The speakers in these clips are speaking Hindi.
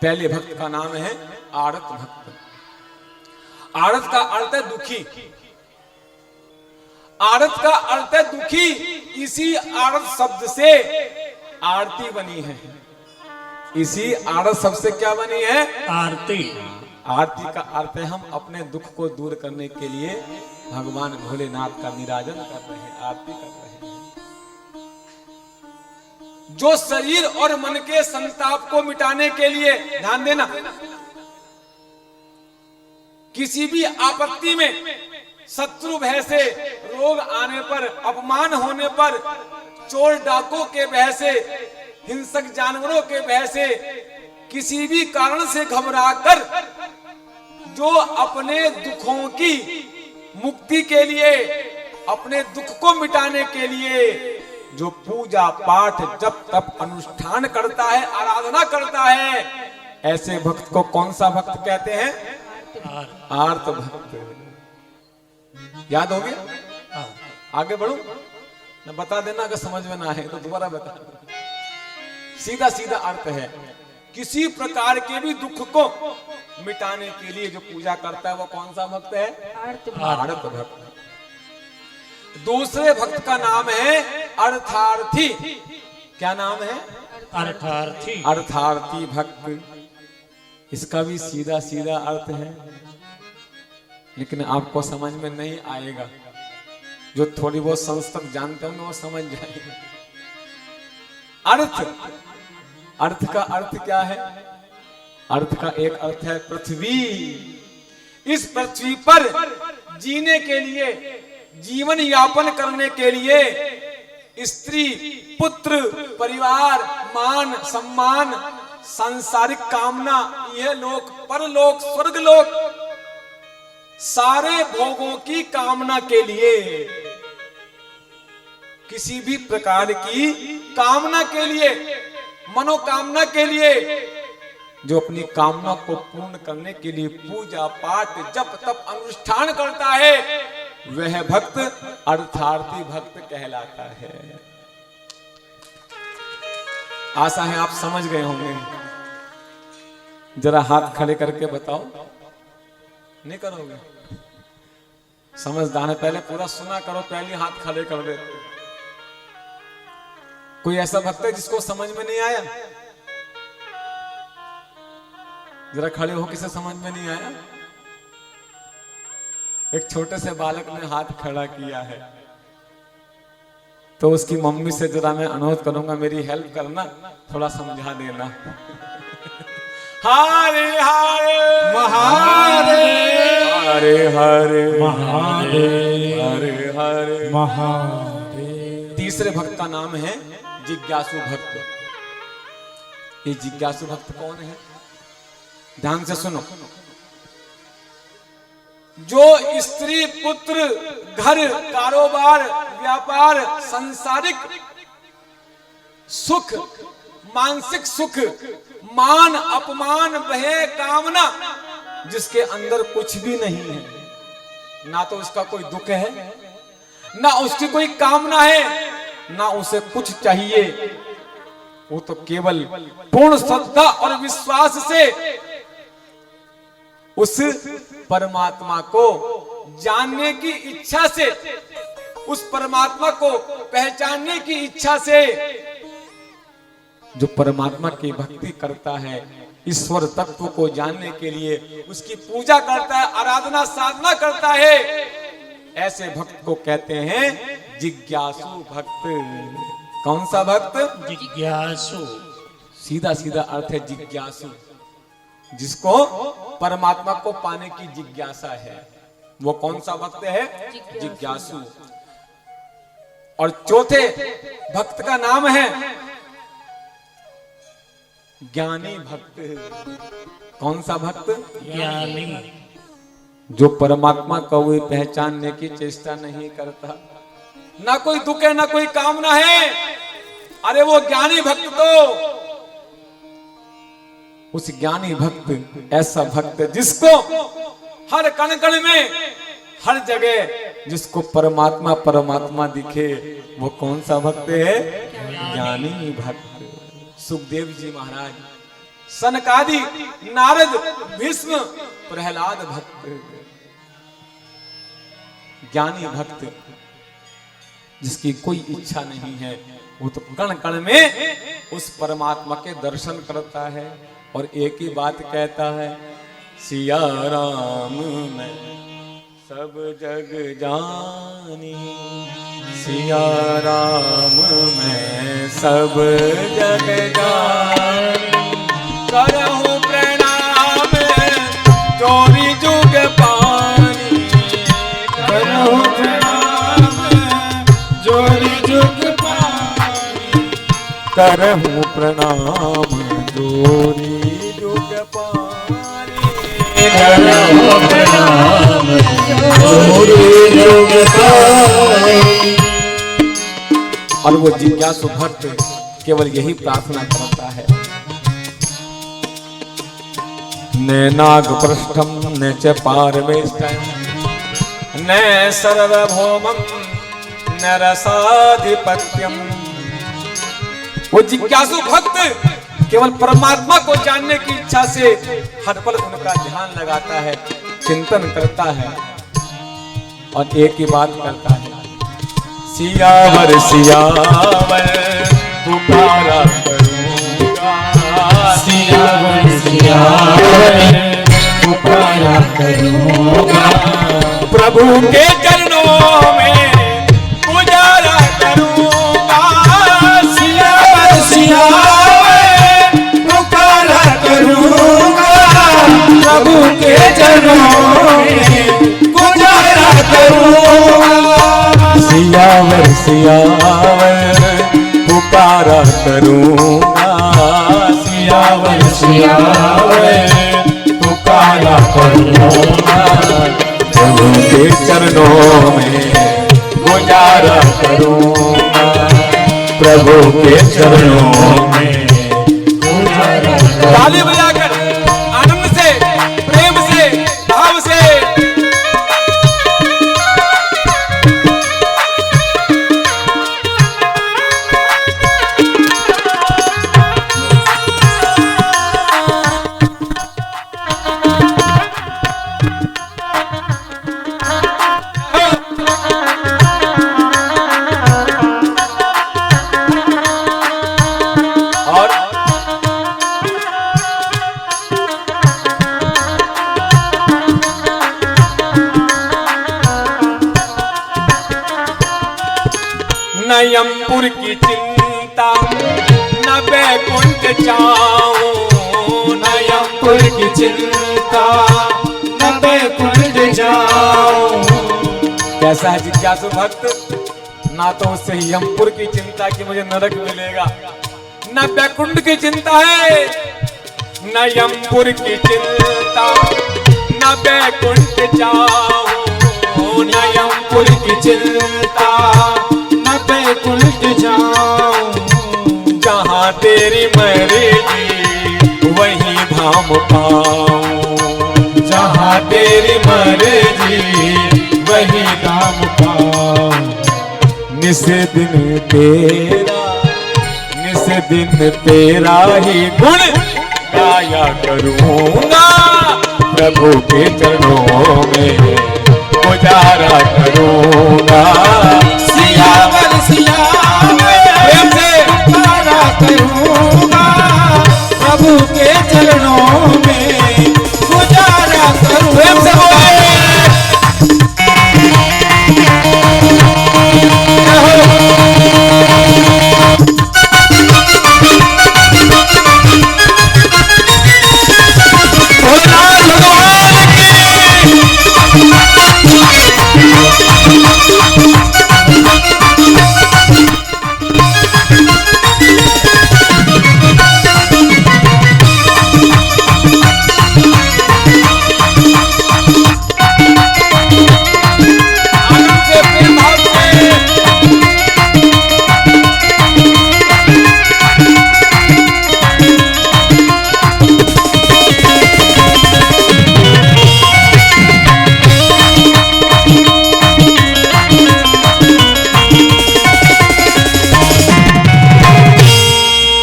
पहले भक्त का नाम है आरत भक्त। आरत का अर्थ है दुखी। आरत का अर्थ है दुखी। इसी आरत शब्द से आरती बनी है। इसी आरत शब्द से क्या बनी है? आरती। आरती का अर्थ है हम अपने दुख को दूर करने के लिए भगवान भोलेनाथ का निराजन कर रहे हैं, आरती कर रहे हैं। जो शरीर और मन के संताप को मिटाने के लिए, ध्यान देना, किसी भी आपत्ति में, शत्रु भय से, रोग आने पर, अपमान होने पर, चोर डाकों के भय से, हिंसक जानवरों के भय से, किसी भी कारण से घबराकर जो अपने दुखों की मुक्ति के लिए, अपने दुख को मिटाने के लिए जो पूजा पाठ जप तप अनुष्ठान करता है, आराधना करता है, ऐसे भक्त को कौन सा भक्त कहते हैं? आर्त भक्त। याद हो गया? आगे बढ़ो न, बता देना अगर समझ में ना है तो दोबारा बता। सीधा सीधा अर्थ है किसी प्रकार के भी दुख को मिटाने के लिए जो पूजा करता है वो कौन सा भक्त है? आर्त भक्त। दूसरे भक्त का नाम है अर्थार्थी। क्या नाम है? अर्थार्थी। अर्थार्थी भक्त। इसका भी सीधा सीधा अर्थ है, लेकिन आपको समझ में नहीं आएगा। जो थोड़ी बहुत संस्कृत जानते हो ना वो समझ जाएंगे। अर्थ, अर्थ का अर्थ क्या है? अर्थ का एक अर्थ है पृथ्वी। इस पृथ्वी पर जीने के लिए, जीवन यापन करने के लिए स्त्री, पुत्र, परिवार, मान सम्मान, सांसारिक कामना, यह लोक, परलोक, स्वर्गलोक, सारे भोगों की कामना के लिए, किसी भी प्रकार की कामना के लिए, मनोकामना के लिए, जो अपनी कामना को पूर्ण करने के लिए पूजा पाठ जप तप अनुष्ठान करता है, वह भक्त अर्थार्थी भक्त कहलाता है। आशा है आप समझ गए होंगे। जरा हाथ खड़े करके बताओ। नहीं करोगे? समझदार है, पहले पूरा सुना करो, पहले हाथ खड़े कर देते। कोई ऐसा भक्त है जिसको समझ में नहीं आया? जरा खड़े हो, किसे समझ में नहीं आया? एक छोटे से बालक ने हाथ खड़ा किया है, तो उसकी मम्मी से जरा मैं अनुरोध करूंगा, मेरी हेल्प करना, थोड़ा समझा देना। हरे हरे महादेव, हरे हरे महादेव, हरे हरे महादेव। तीसरे भक्त का नाम है जिज्ञासु भक्त। ये जिज्ञासु भक्त कौन है? ध्यान से सुनो। जो स्त्री, पुत्र, घर, कारोबार, व्यापार, सांसारिक सुख, मानसिक सुख, मान अपमान, भय, कामना, जिसके अंदर कुछ भी नहीं है, ना तो उसका कोई दुख है, ना उसकी कोई कामना है, ना उसे कुछ चाहिए, वो तो केवल पूर्ण श्रद्धा और विश्वास से उस परमात्मा को जानने की इच्छा से, उस परमात्मा को पहचानने की इच्छा से, जो परमात्मा की भक्ति करता है, ईश्वर तत्व को जानने के लिए उसकी पूजा करता है, आराधना साधना करता है, ऐसे भक्त को कहते हैं जिज्ञासु भक्त। कौन सा भक्त? जिज्ञासु। सीधा सीधा अर्थ है जिज्ञासु। जिसको परमात्मा को पाने की जिज्ञासा है, वो कौन सा भक्त है? जिज्ञासु। और चौथे भक्त का नाम है ज्ञानी भक्त। कौन सा भक्त? ज्ञानी। जो परमात्मा को वो पहचानने की चेष्टा नहीं करता, ना कोई दुख है, ना कोई कामना है, अरे वो ज्ञानी भक्त तो उस ज्ञानी भक्त, ऐसा भक्त जिसको हर कण कण में, हर जगह जिसको परमात्मा परमात्मा दिखे, वो कौन सा भक्त है? ज्ञानी भक्त। सुखदेव जी महाराज सनकादि, नारद, भीष्म, प्रहलाद भक्त, ज्ञानी भक्त जिसकी कोई इच्छा नहीं है, वो तो कण कण में उस परमात्मा के दर्शन करता है और एक ही बात कहता है, सिया राम मैं सब जग जानी, सिया राम मैं सब जग जानी, करहूं प्रणाम जोरी जुग पानी, करहूं प्रणाम जोरी जुग पानी, करहूं प्रणाम जोरी जुग पानी, करहूं प्रणाम जोरी जुग पानी। और वो जिज्ञासु भक्त केवल यही प्रार्थना करता है, न नाग पृष्ठम न च पारमेष्टम न सर्वभौमम न रसाधिपत्यम। वो जिज्ञासु भक्त केवल परमात्मा को जानने की इच्छा से हर पल उनका ध्यान लगाता है, चिंतन करता है और एक ही बात करता है, सियावर सियावर पुकारा करूंगा, सियावर सियावर पुकारा करूंगा, प्रभु के चरणों में गुजारा करूंगा, सियावर सियावर पुकारा करूंगा, प्रभु के चरणों में गुजारा करूंगा, सियावर सियावर पुकारा करूंगा, सियावर सियावर पुकारा करूंगा, प्रभु के चरणों में गुजारा करूंगा, प्रभु के चरणों में गुजारा करूंगा। ताली बजाकर आनंद से, प्रेम से, भाव से न यमपुर की चिंता न बैकुंठ जाऊं, न यमपुर की चिंता न बैकुंठ जाऊं। कैसा है जिज्ञासु भक्त, ना तो उससे यमपुर की चिंता कि मुझे नरक मिलेगा, न बैकुंठ की चिंता है, न यमपुर की चिंता न बैकुंठ जाऊं, न यमपुर की चिंता बैकुंठ जाऊं, जहाँ तेरी मर्जी वहीं धाम पाऊं, जहाँ तेरी मर्जी वहीं धाम पाऊं, निस दिन तेरा ही गुण गाया करूँगा, प्रभु के चरणों में गुजारा करूँगा, सियावर सियावर प्रेम से पुकारा करूंगा, प्रभु के चरणों में गुजारा करूंगा, प्रेम से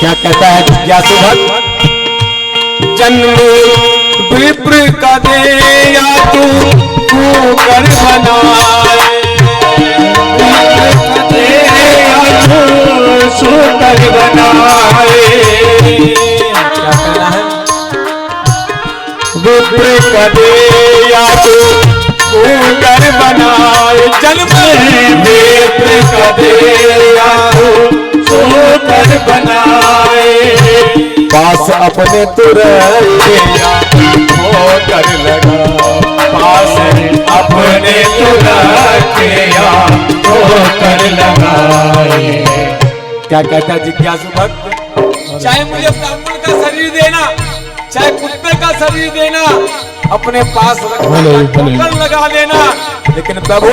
क्या कहता है जिज्ञासु भक्त, जन्म विप्र का दे या तू कर बनाए, विप्र का दे या तू कर बनाए। क्या कहना है? विप्र का दे या तू कर बनाए, जन्म विप्र का दे या तू कर बनाए। पास अपने तुरैया होकर लगा, पास अपने तुरैया होकर लगाए। क्या कहता है जिज्ञासु भक्त? चाहे मुझे ब्राह्मण का शरीर देना, चाहे कुत्ते का शरीर देना, अपने पास रखकर लगा देना, लेकिन प्रभु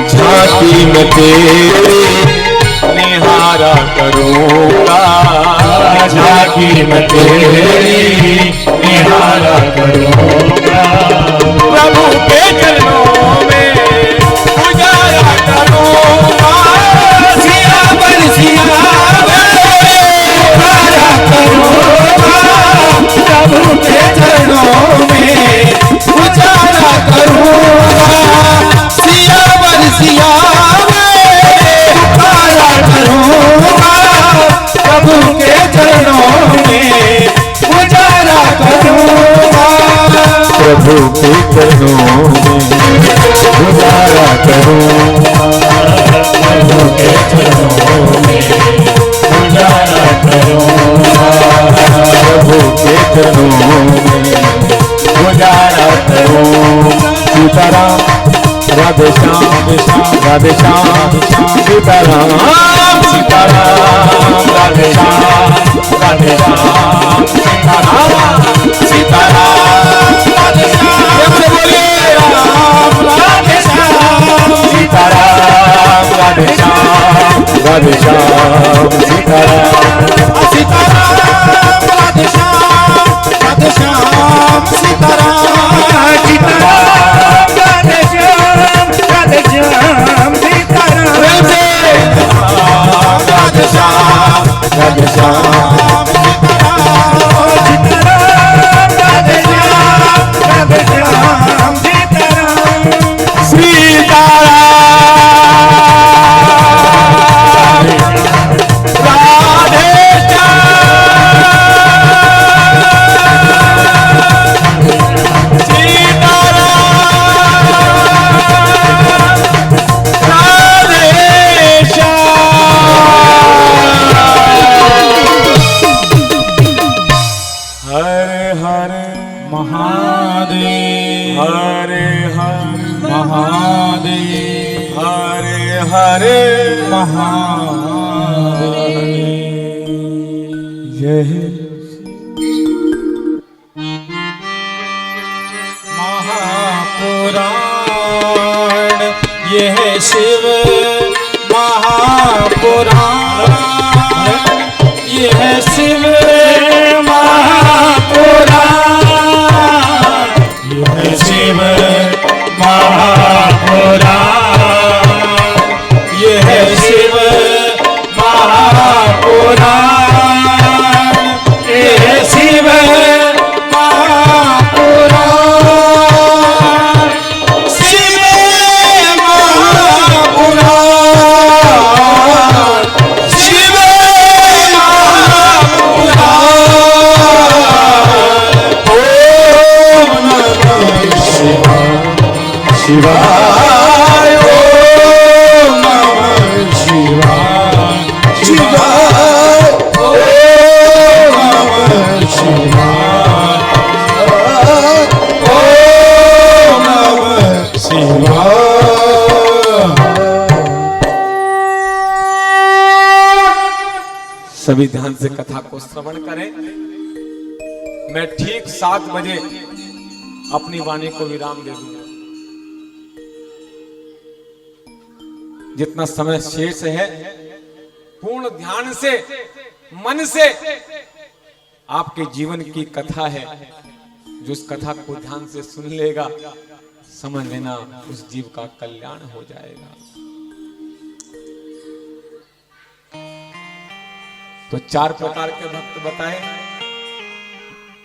झांकी में तेरी निहारा करूंगा, झांकी में तेरी निहारा करूंगा। प्रभु के चरणों में गुजारा करूंगा, सियावर सियावर गुजारा करूंगा। प्रभु के चरणों में गुजारा करूंगा, सियावर सियावर प्रभु के चरणों में गुजारा करूंगा, प्रभु के चरणों में गुजारा करूंगा, प्रभु के चरणों में गुजारा करूंगा, प्रभु के चरणों में गुजारा करूंगा। सीताराम राधे श्याम राधे श्याम सीताराम, सीताराम राधे श्याम राधे श्याम सीताराम, सीताराम राधे श्याम बोलिए राम राधे श्याम, सीताराम राधे श्याम राधे श्याम सीताराम, सीताराम राधे श्याम राधे श्याम सीताराम, सीताराम राधे श्याम राधे श्याम सीताराम, राधे श्याम राधे श्याम सीताराम, सीताराम राधे श्याम राधे श्याम सीताराम, सीताराम राधे हरे महादेव। यह महापुराण, यह शिव महापुराण, यह शिव महापुराण, यह शिव महापुराण, यह शिव महापुराण, यह शिव महापुराण, शिव महापुराण, शिव महापुराण। ओम नमः शिवाय, ओम नमः शिवाय, शिवाय, ओम नमः शिवाय, ओम नमः शिवाय। सभी ध्यान से कथा को श्रवण करें। मैं ठीक 7 बजे अपनी वाणी को विराम दे दूंगा। जितना समय शेष है पूर्ण ध्यान से, मन से आपके जीवन की कथा है। जो उस कथा को ध्यान से सुन लेगा, समझ लेना उस जीव का कल्याण हो जाएगा। तो 4 प्रकार के भक्त बताए।